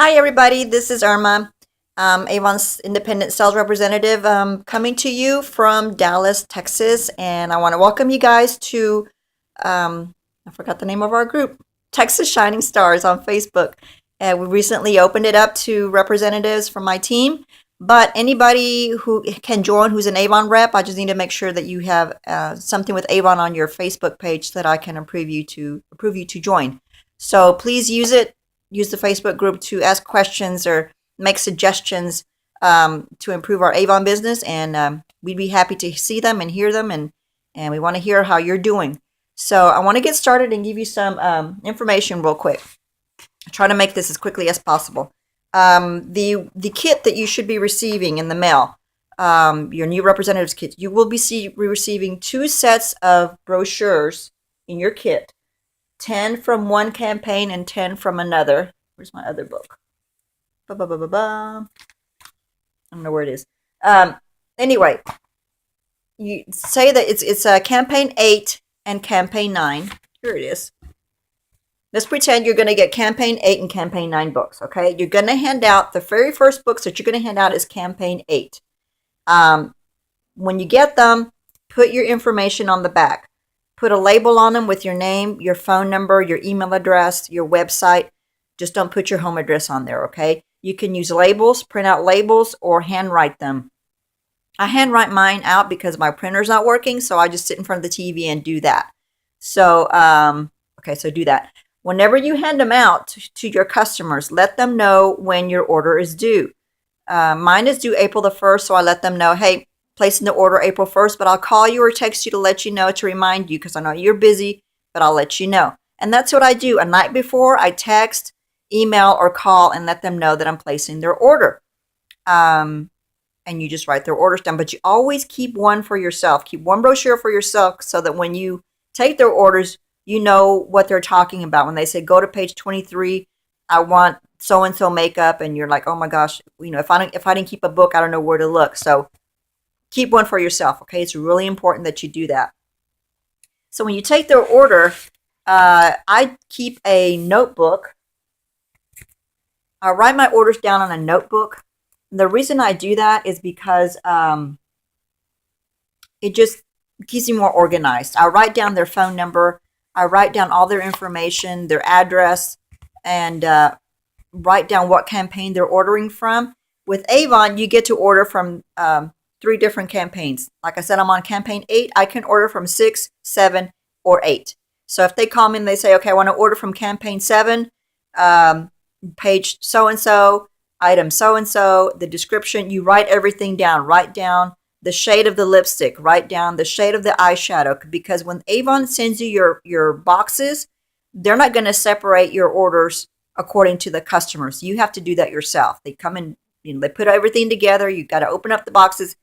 Hi, everybody. This is Irma, Avon's independent sales representative, coming to you from Dallas, Texas. And I want to welcome you guys to, I forgot the name of our group, Texas Shining Stars on Facebook. And we recently opened it up to representatives from my team. But anybody who can join who's an Avon rep, I just need to make sure that you have something with Avon on your Facebook page so that I can approve you to join. So please use it. Use the Facebook group to ask questions or make suggestions to improve our Avon business, and we'd be happy to see them and hear them, and we want to hear how you're doing. So I want to get started and give you some information real quick. I try to make this as quickly as possible. The kit that you should be receiving in the mail, your new representatives kit, you will be receiving 2 sets of brochures in your kit. 10 from one campaign and 10 from another. Where's my other book? I don't know where it is. Anyway, you say that it's campaign 8 and campaign 9. Here it is. Let's pretend you're going to get campaign 8 and campaign 9 books, okay? You're going to hand out, the very first books that you're going to hand out is campaign 8. When you get them, put your information on the back. Put a label on them with your name, your phone number, your email address, your website. Just don't put your home address on there, okay? You can use labels, print out labels, or handwrite them. I handwrite mine out because my printer's not working, so I just sit in front of the TV and do that. So, okay, so do that. Whenever you hand them out to your customers, let them know when your order is due. Mine is due April the 1st, so I let them know, hey, placing the order April 1st, but I'll call you or text you to let you know, to remind you, because I know you're busy, but I'll let you know. And that's what I do. A night before, I text, email, or call and let them know that I'm placing their order. And you just write their orders down. But you always keep one for yourself. Keep one brochure for yourself so that when you take their orders, you know what they're talking about. When they say, go to page 23, I want so-and-so makeup, and you're like, oh my gosh, if I didn't keep a book, I don't know where to look. So keep one for yourself, okay? It's really important that you do that. So when you take their order, I keep a notebook. I write my orders down on a notebook. And the reason I do that is because it just keeps me more organized. I write down their phone number. I write down all their information, their address, and write down what campaign they're ordering from. With Avon, you get to order from 3 different campaigns. Like I said, I'm on campaign 8. I can order from 6, 7, or 8. So if they call me and they say, okay, I want to order from campaign 7, page so-and-so, item so-and-so, the description, you write everything down. Write down the shade of the lipstick. Write down the shade of the eyeshadow. Because when Avon sends you your boxes, they're not going to separate your orders according to the customers. You have to do that yourself. They come in, they put everything together. You've got to open up the boxes,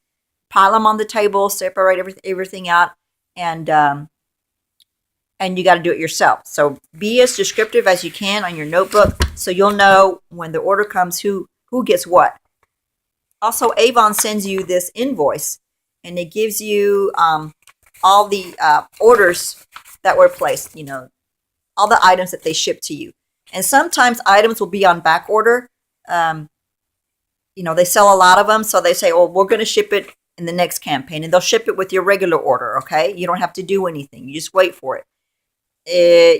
pile them on the table, separate everything out, and you got to do it yourself. So be as descriptive as you can on your notebook so you'll know when the order comes who gets what. Also, Avon sends you this invoice, and it gives you all the orders that were placed, all the items that they ship to you. And sometimes items will be on back order. They sell a lot of them, so they say, oh, we're going to ship it in the next campaign, and they'll ship it with your regular order, okay? You don't have to do anything. You just wait for it.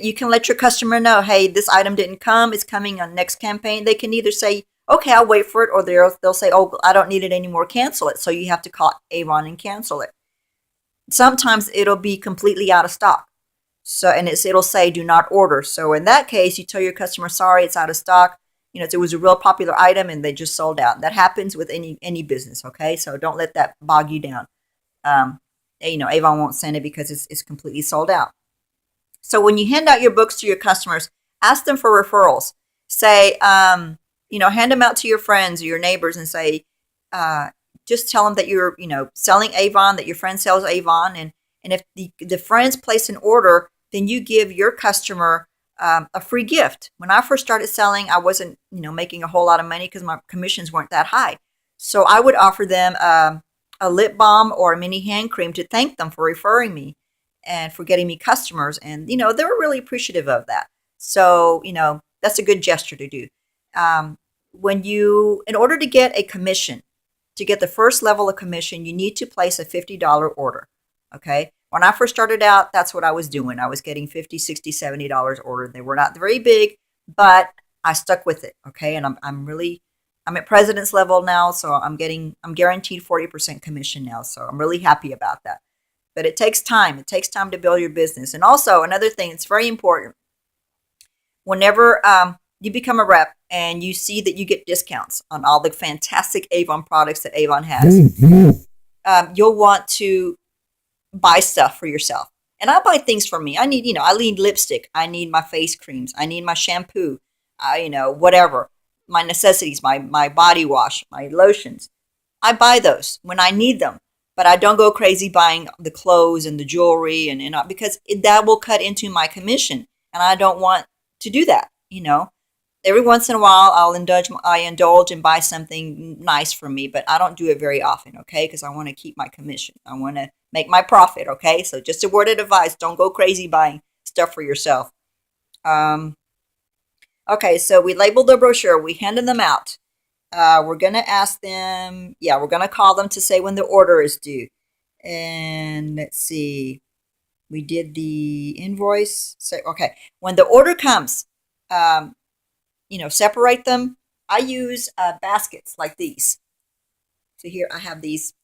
You can let your customer know, hey, this item didn't come. It's coming on next campaign. They can either say, okay, I'll wait for it, or they'll say, oh, I don't need it anymore. Cancel it. So you have to call Avon and cancel it. Sometimes it'll be completely out of stock. And it'll say, do not order. So in that case, you tell your customer, sorry, it's out of stock. It was a real popular item and they just sold out. That happens with any business, okay? So don't let that bog you down. Avon won't send it because it's completely sold out. So when you hand out your books to your customers, ask them for referrals. Say, hand them out to your friends or your neighbors and say, just tell them that you're, selling Avon, that your friend sells Avon. And if the friends place an order, then you give your customer a free gift. When I first started selling, I wasn't, making a whole lot of money because my commissions weren't that high. So I would offer them a lip balm or a mini hand cream to thank them for referring me and for getting me customers. And, they were really appreciative of that. So, that's a good gesture to do. in order to get a commission, to get the first level of commission, you need to place a $50 order. Okay. When I first started out, that's what I was doing. I was getting $50, $60, $70 ordered. They were not very big, but I stuck with it. Okay. And I'm at president's level now. So I'm guaranteed 40% commission now. So I'm really happy about that. But it takes time. It takes time to build your business. And also another thing, it's very important. Whenever you become a rep and you see that you get discounts on all the fantastic Avon products that Avon has, you'll want to buy stuff for yourself. And I buy things for me. I need lipstick. I need my face creams. I need my shampoo. Whatever. My necessities, my body wash, my lotions. I buy those when I need them. But I don't go crazy buying the clothes and the jewelry and because that will cut into my commission. And I don't want to do that. Every once in a while I indulge and buy something nice for me, but I don't do it very often, okay? Because I want to keep my commission. I want to make my profit, okay? So just a word of advice, don't go crazy buying stuff for yourself. Okay, so we labeled the brochure. We handed them out. We're going to ask them, we're going to call them to say when the order is due. And let's see, we did the invoice. So, okay, when the order comes, separate them. I use baskets like these. So here I have these.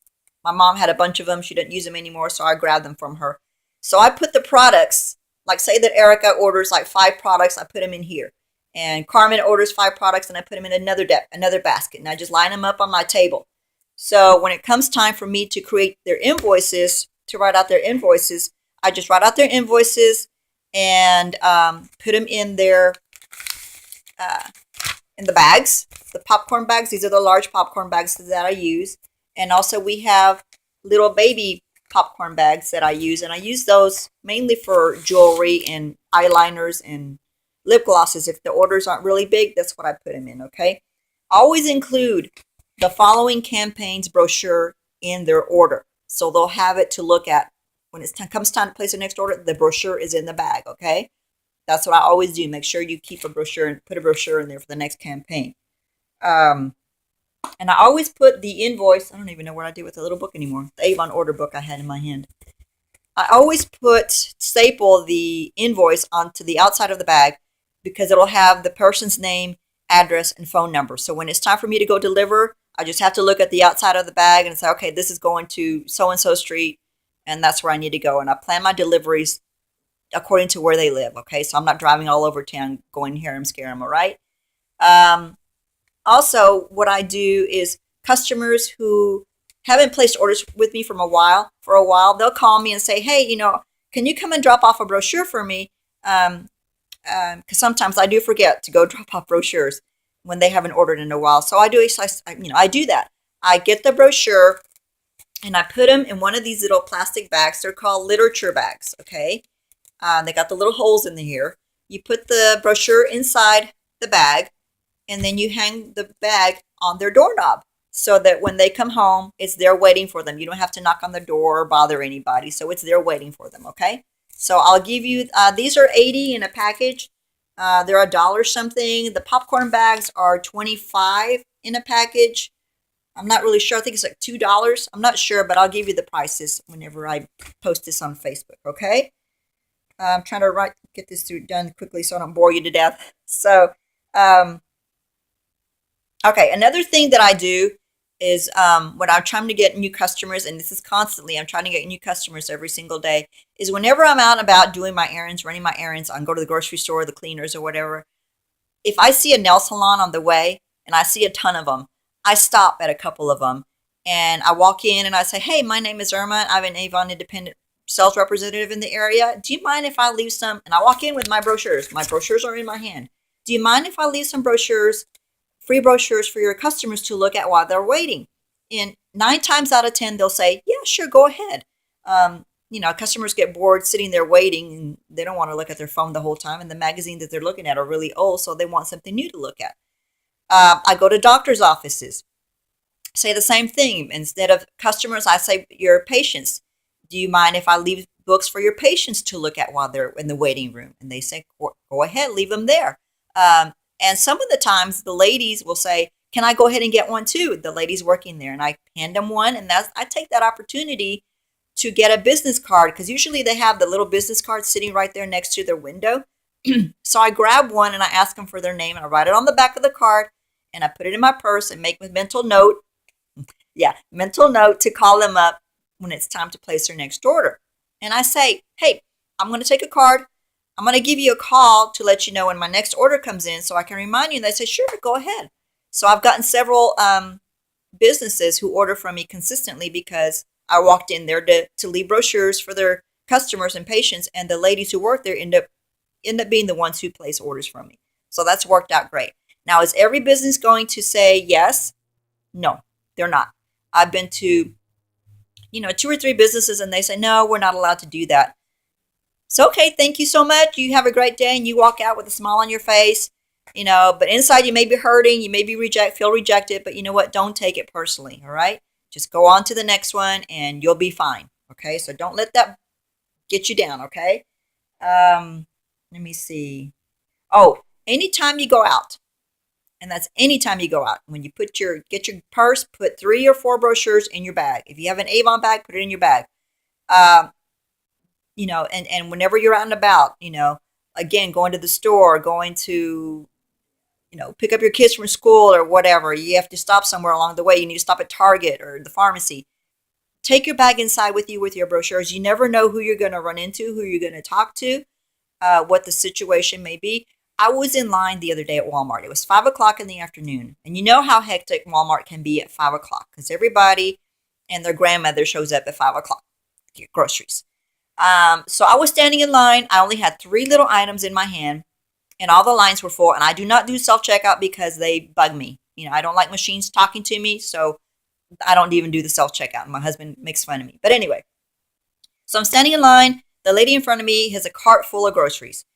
My mom had a bunch of them. She didn't use them anymore, so I grabbed them from her. So I put the products, like say that Erica orders like 5 products, I put them in here. And Carmen orders 5 products, and I put them in another basket. And I just line them up on my table. So when it comes time for me to create their invoices, to write out their invoices, I just write out their invoices and put them in their in the bags, the popcorn bags. These are the large popcorn bags that I use. And also we have little baby popcorn bags that I use. And I use those mainly for jewelry and eyeliners and lip glosses. If the orders aren't really big, that's what I put them in, okay? Always include the following campaign's brochure in their order. So they'll have it to look at. When it comes time to place the next order, the brochure is in the bag, okay? That's what I always do. Make sure you keep a brochure and put a brochure in there for the next campaign. And I always put the invoice. I don't even know what I did with the little book anymore. The Avon order book I had in my hand. I always staple the invoice onto the outside of the bag because it'll have the person's name, address, and phone number. So when it's time for me to go deliver, I just have to look at the outside of the bag and say, okay, this is going to so-and-so street, and that's where I need to go. And I plan my deliveries according to where they live, okay? So I'm not driving all over town going here and scare them, all right? Also, what I do is customers who haven't placed orders with me for a while, they'll call me and say, hey, can you come and drop off a brochure for me? Because sometimes I do forget to go drop off brochures when they haven't ordered in a while. So I do that. I get the brochure and I put them in one of these little plastic bags. They're called literature bags, okay? They got the little holes in here. You put the brochure inside the bag, and then you hang the bag on their doorknob so that when they come home, it's there waiting for them. You don't have to knock on the door or bother anybody. So it's there waiting for them, okay? So I'll give you, these are $80 in a package. They're $1 something. The popcorn bags are $25 in a package. I'm not really sure. I think it's like $2. I'm not sure, but I'll give you the prices whenever I post this on Facebook, okay? I'm trying to get this done quickly so I don't bore you to death. So, okay, another thing that I do is when I'm trying to get new customers, and this is constantly, I'm trying to get new customers every single day, is whenever I'm out and about doing my errands, running my errands, I can go to the grocery store, the cleaners or whatever. If I see a nail salon on the way and I see a ton of them, I stop at a couple of them and I walk in and I say, hey, my name is Irma. I'm an Avon independent sales representative in the area. Do you mind if I leave some? And I walk in with my brochures. My brochures are in my hand. Do you mind if I leave some brochures, free brochures for your customers to look at while they're waiting? And 9 times out of 10, they'll say, yeah, sure, go ahead. Customers get bored sitting there waiting and they don't want to look at their phone the whole time. And the magazine that they're looking at are really old, so they want something new to look at. I go to doctor's offices, say the same thing. Instead of customers, I say your patients. Do you mind if I leave books for your patients to look at while they're in the waiting room? And they say, go ahead, leave them there. And some of the times the ladies will say, can I go ahead and get one too? The ladies working there, and I hand them one, and I take that opportunity to get a business card, because usually they have the little business card sitting right there next to their window. So I grab one and I ask them for their name, and I write it on the back of the card, and I put it in my purse and make a mental note. Yeah, mental note to call them up when it's time to place their next order. And I say, hey, I'm going to take a card. I'm going to give you a call to let you know when my next order comes in so I can remind you. And they say, sure, go ahead. So I've gotten several businesses who order from me consistently because I walked in there to leave brochures for their customers and patients, and the ladies who work there end up being the ones who place orders from me. So that's worked out great. Now, is every business going to say yes? No, they're not. I've been to, 2 or 3 businesses, and they say, no, we're not allowed to do that. So, okay, thank you so much. You have a great day, and you walk out with a smile on your face, but inside you may be hurting. You may be feel rejected, but you know what? Don't take it personally, all right? Just go on to the next one, and you'll be fine, okay? So don't let that get you down, okay? Let me see. Oh, anytime you go out, and that's anytime you go out, when you get your purse, put 3 or 4 brochures in your bag. If you have an Avon bag, put it in your bag. And whenever you're out and about, again, going to the store, going to, pick up your kids from school or whatever, you have to stop somewhere along the way. You need to stop at Target or the pharmacy. Take your bag inside with you with your brochures. You never know who you're going to run into, who you're going to talk to, what the situation may be. I was in line the other day at Walmart. It was 5 o'clock in the afternoon. And you know how hectic Walmart can be at 5 o'clock because everybody and their grandmother shows up at 5 o'clock to get groceries. So I was standing in line. I only had 3 little items in my hand, and all the lines were full. And I do not do self-checkout because they bug me. I don't like machines talking to me, so I don't even do the self-checkout. My husband makes fun of me. But anyway, so I'm standing in line. The lady in front of me has a cart full of groceries.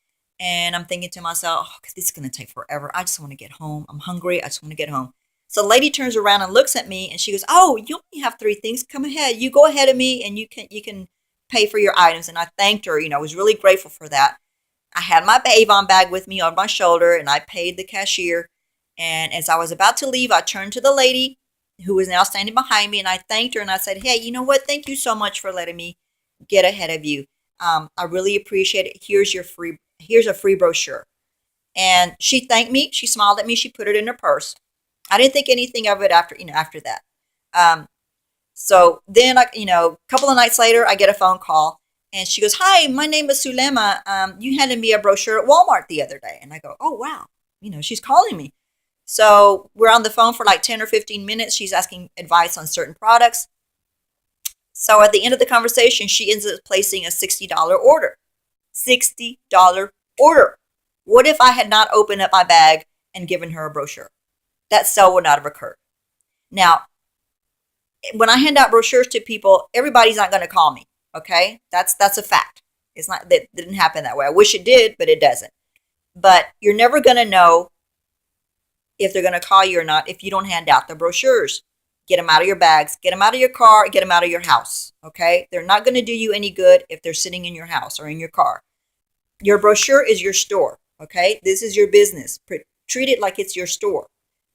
And I'm thinking to myself, this is going to take forever. I just want to get home. I'm hungry. I just want to get home. So the lady turns around and looks at me, and she goes, oh, you only have 3 things. Come ahead. You go ahead of me, and you can pay for your items. And I thanked her. I was really grateful for that. I had my Avon bag with me on my shoulder, and I paid the cashier. And as I was about to leave, I turned to the lady who was now standing behind me, and I thanked her, and I said, hey, you know what? Thank you so much for letting me get ahead of you. I really appreciate it. Here's a free brochure. And she thanked me. She smiled at me. She put it in her purse. I didn't think anything of it after that. So then, a couple of nights later, I get a phone call, and she goes, hi, my name is Sulema. You handed me a brochure at Walmart the other day. And I go, oh, wow. She's calling me. So we're on the phone for like 10 or 15 minutes. She's asking advice on certain products. So at the end of the conversation, she ends up placing a $60 order. $60 order. What if I had not opened up my bag and given her a brochure? That sale would not have occurred. Now, when I hand out brochures to people, everybody's not going to call me. Okay, that's a fact. It's not that didn't happen that way. I wish it did, but it doesn't. But you're never going to know if they're going to call you or not if you don't hand out the brochures. Get them out of your bags, get them out of your car, get them out of your house, okay? They're not going to do you any good if they're sitting in your house or in your car. Your brochure is your store, okay? This is your business. Treat it like it's your store.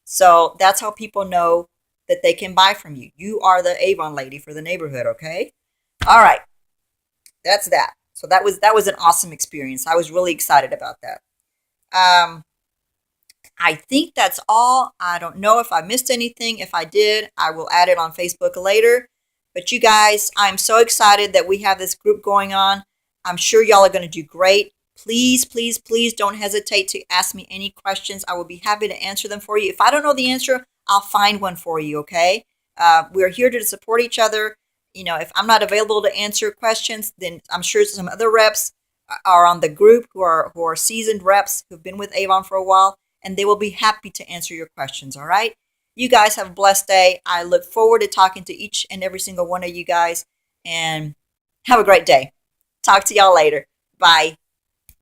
So that's how people know that they can buy from you. You are the Avon lady for the neighborhood, okay? All right. That's that. So that was an awesome experience. I was really excited about that. I think that's all. I don't know if I missed anything. If I did, I will add it on Facebook later. But you guys, I'm so excited that we have this group going on. I'm sure y'all are going to do great. Please, please, please don't hesitate to ask me any questions. I will be happy to answer them for you. If I don't know the answer, I'll find one for you, okay? We're here to support each other. If I'm not available to answer questions, then I'm sure some other reps are on the group who are seasoned reps who've been with Avon for a while, and they will be happy to answer your questions, all right? You guys have a blessed day. I look forward to talking to each and every single one of you guys, and have a great day. Talk to y'all later. Bye.